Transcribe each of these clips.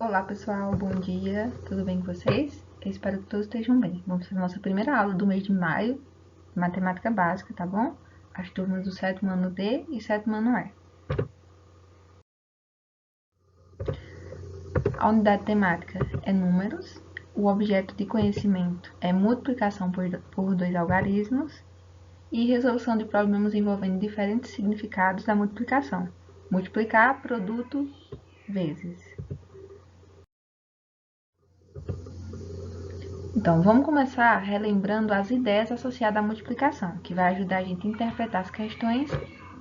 Olá pessoal, bom dia, tudo bem com vocês? Eu espero que todos estejam bem. Vamos fazer a nossa primeira aula do mês de maio, matemática básica, tá bom? As turmas do 7º ano D e 7º ano E. A unidade temática é números, o objeto de conhecimento é multiplicação por dois algarismos e resolução de problemas envolvendo diferentes significados da multiplicação. Multiplicar produto vezes. Então, vamos começar relembrando as ideias associadas à multiplicação, que vai ajudar a gente a interpretar as questões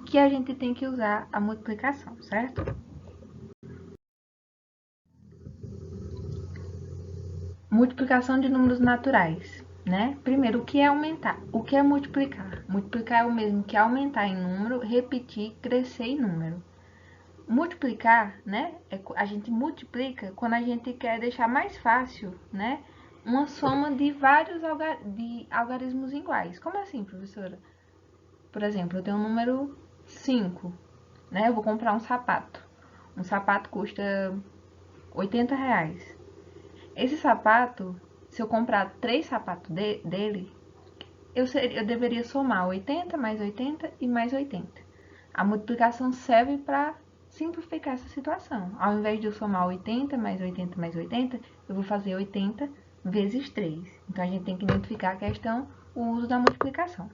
que a gente tem que usar a multiplicação, certo? Multiplicação de números naturais, né? Primeiro, o que é aumentar? O que é multiplicar? Multiplicar é o mesmo que aumentar em número, repetir, crescer em número. Multiplicar, né? A gente multiplica quando a gente quer deixar mais fácil, né? Uma soma de vários algarismos iguais. Como assim, professora? Por exemplo, eu tenho o número 5, né? Eu vou comprar um sapato. Um sapato custa R$ 80. Esse sapato, se eu comprar 3 sapatos dele, eu deveria somar 80 mais 80 e mais 80. A multiplicação serve para simplificar essa situação. Ao invés de eu somar 80 mais 80 mais 80, eu vou fazer 80 vezes 3. Então, a gente tem que identificar a questão, o uso da multiplicação.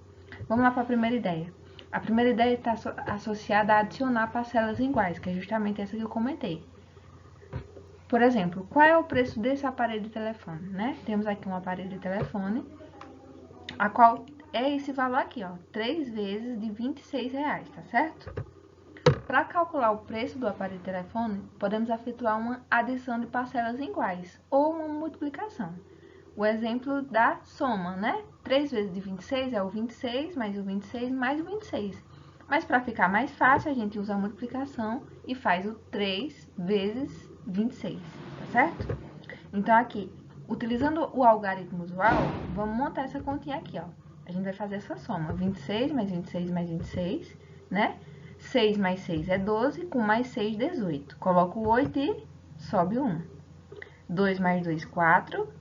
Vamos lá para a primeira ideia. A primeira ideia está associada a adicionar parcelas iguais, que é justamente essa que eu comentei. Por exemplo, qual é o preço desse aparelho de telefone, né? Temos aqui um aparelho de telefone, a qual é esse valor aqui, ó, 3 vezes de R$ 26, tá certo? Para calcular o preço do aparelho de telefone, podemos efetuar uma adição de parcelas iguais ou uma multiplicação. O exemplo da soma, né? 3 vezes de 26 é o 26, mais o 26, mais o 26. Mas para ficar mais fácil, a gente usa a multiplicação e faz o 3 vezes 26, tá certo? Então, aqui, utilizando o algarismo usual, vamos montar essa continha aqui, ó. A gente vai fazer essa soma, 26 mais 26 mais 26, né? 6 mais 6 é 12, com mais 6, 18. Coloco o 8 e sobe o 1. 2 mais 2, 4.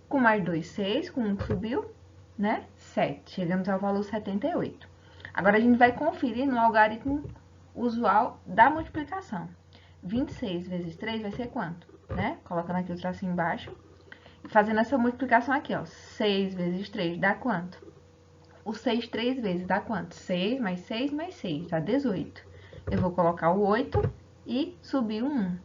Com mais 2, 6. Com 1 que subiu, né? 7. Chegamos ao valor 78. Agora, a gente vai conferir no algarismo usual da multiplicação. 26 vezes 3 vai ser quanto? Né? Colocando aqui o tracinho embaixo. E fazendo essa multiplicação aqui, ó. 6 vezes 3 dá quanto? O 6 3 vezes dá quanto? 6 mais 6 mais 6, dá 18. Eu vou colocar o 8 e subir o 1.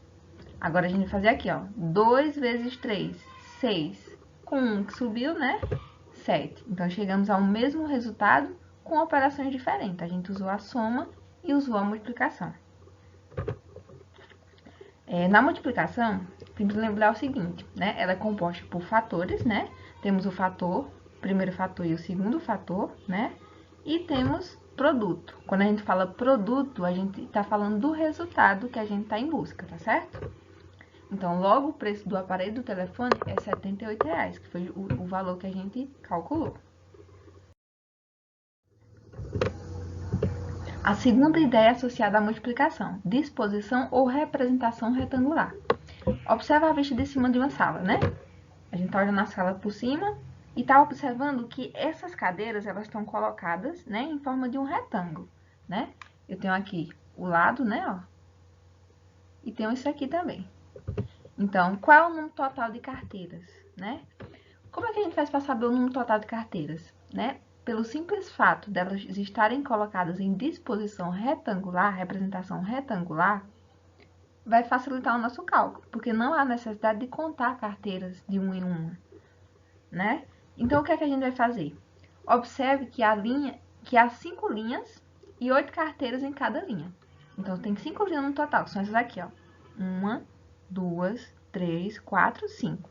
Agora, a gente vai fazer aqui, ó. 2 vezes 3, 6. Com 1 que subiu, né? 7. Então, chegamos ao mesmo resultado com operações diferentes. A gente usou a soma e usou a multiplicação. Na multiplicação, temos que lembrar o seguinte, né? Ela é composta por fatores, né? Temos o fator, o primeiro fator e o segundo fator, né? E temos produto. Quando a gente fala produto, a gente está falando do resultado que a gente está em busca, tá certo? Então, logo o preço do aparelho do telefone é R$ 78, que foi o valor que a gente calculou. A segunda ideia é associada à multiplicação, disposição ou representação retangular. Observa a vista de cima de uma sala, né? A gente tá olhando a sala por cima e tá observando que essas cadeiras, elas estão colocadas, né, em forma de um retângulo, né? Eu tenho aqui o lado, né, ó, e tenho isso aqui também. Então, qual é o número total de carteiras, né? Como é que a gente faz para saber o número total de carteiras, né? Pelo simples fato delas estarem colocadas em disposição retangular, representação retangular, vai facilitar o nosso cálculo, porque não há necessidade de contar carteiras de uma em uma, né? Então, o que é que a gente vai fazer? Observe que há 5 linhas e 8 carteiras em cada linha. Então, tem 5 linhas no total, que são essas aqui, ó. 1, 2, 3, 4, 5.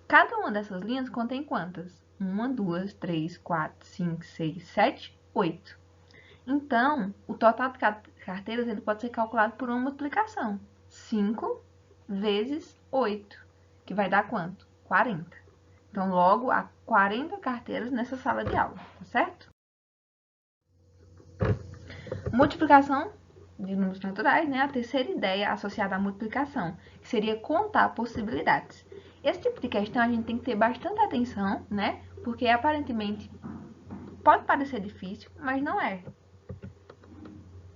Cada uma dessas linhas contém quantas? 1, 2, 3, 4, 5, 6, 7, 8. Então, o total de carteiras ele pode ser calculado por uma multiplicação. 5 vezes 8, que vai dar quanto? 40. Então, logo, há 40 carteiras nessa sala de aula, tá certo? Multiplicação de números naturais, né, a terceira ideia associada à multiplicação, que seria contar possibilidades. Esse tipo de questão a gente tem que ter bastante atenção, né, porque aparentemente pode parecer difícil, mas não é.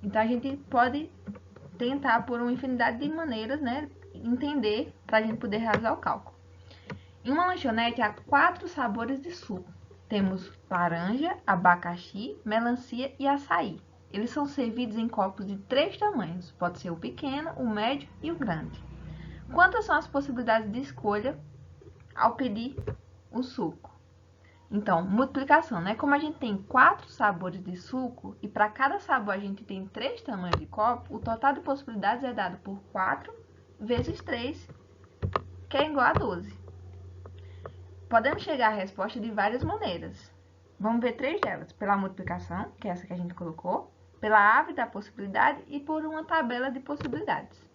Então a gente pode tentar por uma infinidade de maneiras, né, entender para a gente poder realizar o cálculo. Em uma lanchonete há 4 sabores de suco. Temos laranja, abacaxi, melancia e açaí. Eles são servidos em copos de 3 tamanhos, pode ser o pequeno, o médio e o grande. Quantas são as possibilidades de escolha ao pedir o suco? Então, multiplicação, né? Como a gente tem 4 sabores de suco e para cada sabor a gente tem 3 tamanhos de copo, o total de possibilidades é dado por 4 vezes 3, que é igual a 12. Podemos chegar à resposta de várias maneiras. Vamos ver 3 delas. Pela multiplicação, que é essa que a gente colocou, pela árvore da possibilidade e por uma tabela de possibilidades.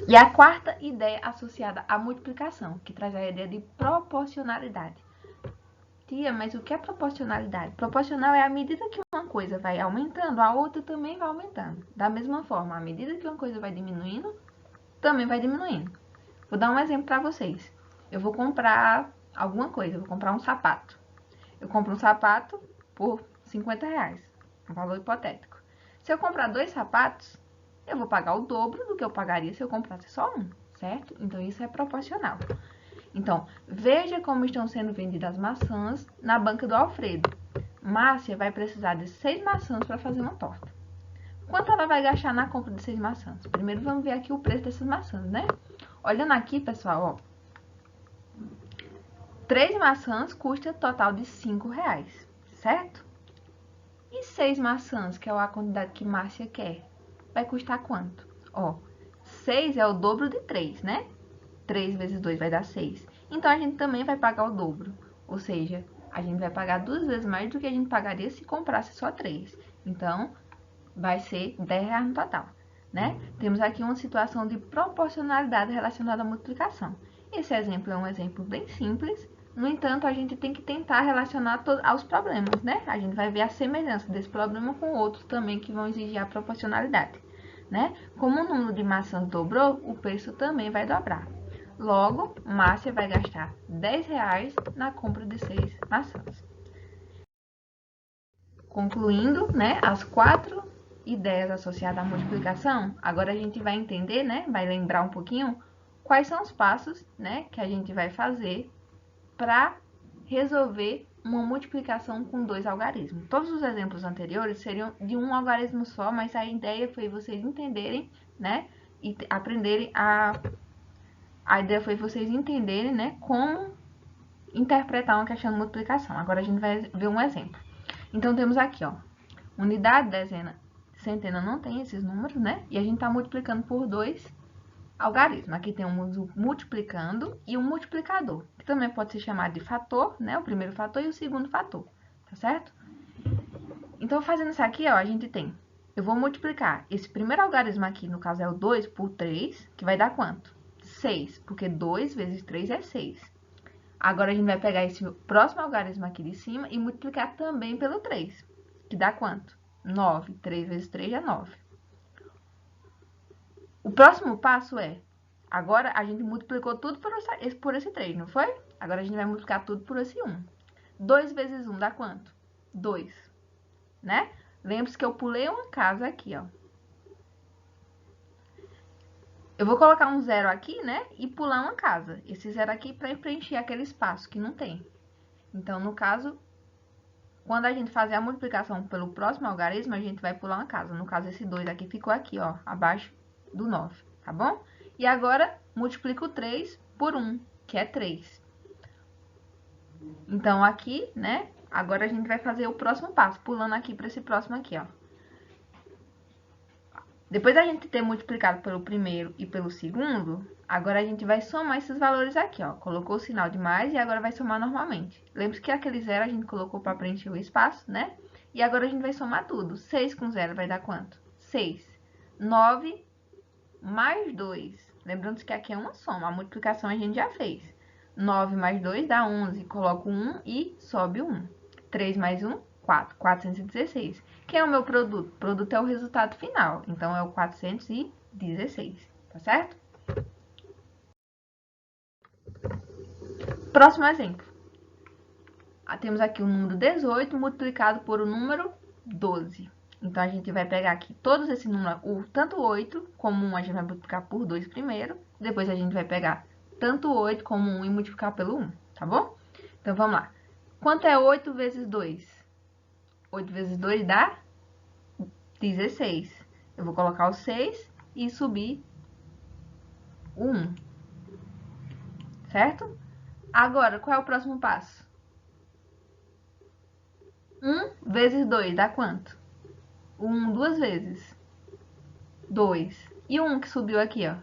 E a quarta ideia associada à multiplicação, que traz a ideia de proporcionalidade. Tia, mas o que é proporcionalidade? Proporcional é à medida que uma coisa vai aumentando, a outra também vai aumentando. Da mesma forma, à medida que uma coisa vai diminuindo, também vai diminuindo. Vou dar um exemplo para vocês. Eu vou comprar alguma coisa, eu vou comprar um sapato. Eu compro um sapato por R$ 50, um valor hipotético. Se eu comprar 2 sapatos, eu vou pagar o dobro do que eu pagaria se eu comprasse só um, certo? Então, isso é proporcional. Então, veja como estão sendo vendidas as maçãs na banca do Alfredo. Márcia vai precisar de 6 maçãs para fazer uma torta. Quanto ela vai gastar na compra de 6 maçãs? Primeiro vamos ver aqui o preço dessas maçãs, né? Olhando aqui, pessoal, ó. 3 maçãs custa total de R$ 5, certo? E 6 maçãs, que é a quantidade que Márcia quer, vai custar quanto? Ó, 6 é o dobro de 3, né? 3 vezes 2 vai dar 6. Então, a gente também vai pagar o dobro. Ou seja, a gente vai pagar 2 vezes mais do que a gente pagaria se comprasse só 3. Então, vai ser R$ 10 no total, né? Temos aqui uma situação de proporcionalidade relacionada à multiplicação. Esse exemplo é um exemplo bem simples. No entanto, a gente tem que tentar relacionar aos problemas, né? A gente vai ver a semelhança desse problema com outros também que vão exigir a proporcionalidade, né? Como o número de maçãs dobrou, o preço também vai dobrar. Logo, Márcia vai gastar R$ 10 na compra de 6 maçãs. Concluindo, né, as 4 ideias associadas à multiplicação, agora a gente vai entender, né, vai lembrar um pouquinho quais são os passos, né, que a gente vai fazer para resolver uma multiplicação com 2 algarismos. Todos os exemplos anteriores seriam de um algarismo só, mas a ideia foi vocês entenderem, né, e aprenderem a ideia foi vocês entenderem, né, como interpretar uma questão de multiplicação. Agora a gente vai ver um exemplo. Então, temos aqui, ó, unidade, dezena, centena não tem esses números, né? E a gente está multiplicando por 2 algarismos. Aqui tem um multiplicando e um multiplicador, que também pode ser chamado de fator, né? O primeiro fator e o segundo fator, tá certo? Então, fazendo isso aqui, ó, a gente tem, eu vou multiplicar esse primeiro algarismo aqui, no caso é o 2, por 3, que vai dar quanto? 6, porque 2 vezes 3 é 6. Agora, a gente vai pegar esse próximo algarismo aqui de cima e multiplicar também pelo 3, que dá quanto? 9. 3 vezes 3 é 9. O próximo passo é, agora a gente multiplicou tudo por esse 3, não foi? Agora, a gente vai multiplicar tudo por esse 1. 2 vezes 1 dá quanto? 2, né? Lembre-se que eu pulei uma casa aqui, ó. Eu vou colocar um 0 aqui, né? E pular uma casa. Esse 0 aqui para preencher aquele espaço que não tem. Então, no caso, quando a gente fazer a multiplicação pelo próximo algarismo, a gente vai pular uma casa. No caso, esse 2 aqui ficou aqui, ó, abaixo do 9, tá bom? E agora, multiplico 3 por 1, que é 3. Então, aqui, né? Agora, a gente vai fazer o próximo passo, pulando aqui para esse próximo aqui, ó. Depois da gente ter multiplicado pelo primeiro e pelo segundo, agora a gente vai somar esses valores aqui, ó. Colocou o sinal de mais e agora vai somar normalmente. Lembre-se que aquele zero a gente colocou para preencher o espaço, né? E agora a gente vai somar tudo. 6 com 0 vai dar quanto? 6. 9 mais 2. Lembrando que aqui é uma soma, a multiplicação a gente já fez. 9 mais 2 dá 11. Coloco 1 e sobe o 1. 3 mais 1, 4. 416. Quem é o meu produto? O produto é o resultado final. Então, é o 416, tá certo? Próximo exemplo. Temos aqui o número 18 multiplicado por o número 12. Então, a gente vai pegar aqui todos esses números, tanto 8 como 1, a gente vai multiplicar por 2 primeiro. Depois, a gente vai pegar tanto 8 como 1 e multiplicar pelo 1, tá bom? Então, vamos lá. Quanto é 8 vezes 2? 8 vezes 2 dá 16. Eu vou colocar o 6 e subir o 1. Certo? Agora, qual é o próximo passo? 1 vezes 2 dá quanto? 1 duas vezes. 2. E o 1 que subiu aqui, ó?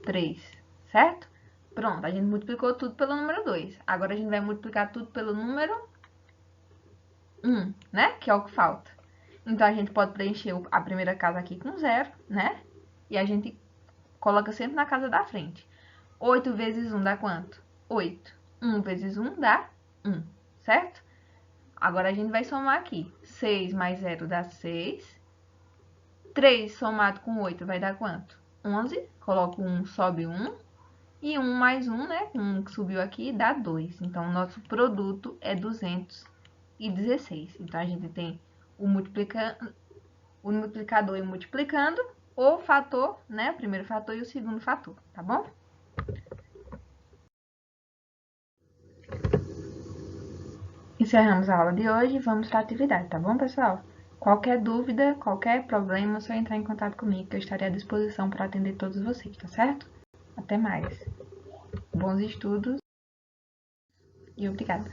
3. Certo? Pronto, a gente multiplicou tudo pelo número 2. Agora, a gente vai multiplicar tudo pelo número 1, né? Que é o que falta. Então, a gente pode preencher a primeira casa aqui com 0, né? E a gente coloca sempre na casa da frente. 8 vezes 1 dá quanto? 8. 1 vezes 1 dá 1, certo? Agora, a gente vai somar aqui. 6 mais 0 dá 6. 3 somado com 8 vai dar quanto? 11. Coloco 1, sobe 1. E 1 mais 1, né? 1 que subiu aqui, dá 2. Então, o nosso produto é 216. Então, a gente tem o multiplicador e multiplicando, o fator, né? O primeiro fator e o segundo fator, tá bom? Encerramos a aula de hoje e vamos para a atividade, tá bom, pessoal? Qualquer dúvida, qualquer problema, é só entrar em contato comigo, que eu estarei à disposição para atender todos vocês, tá certo? Até mais. Bons estudos e obrigada.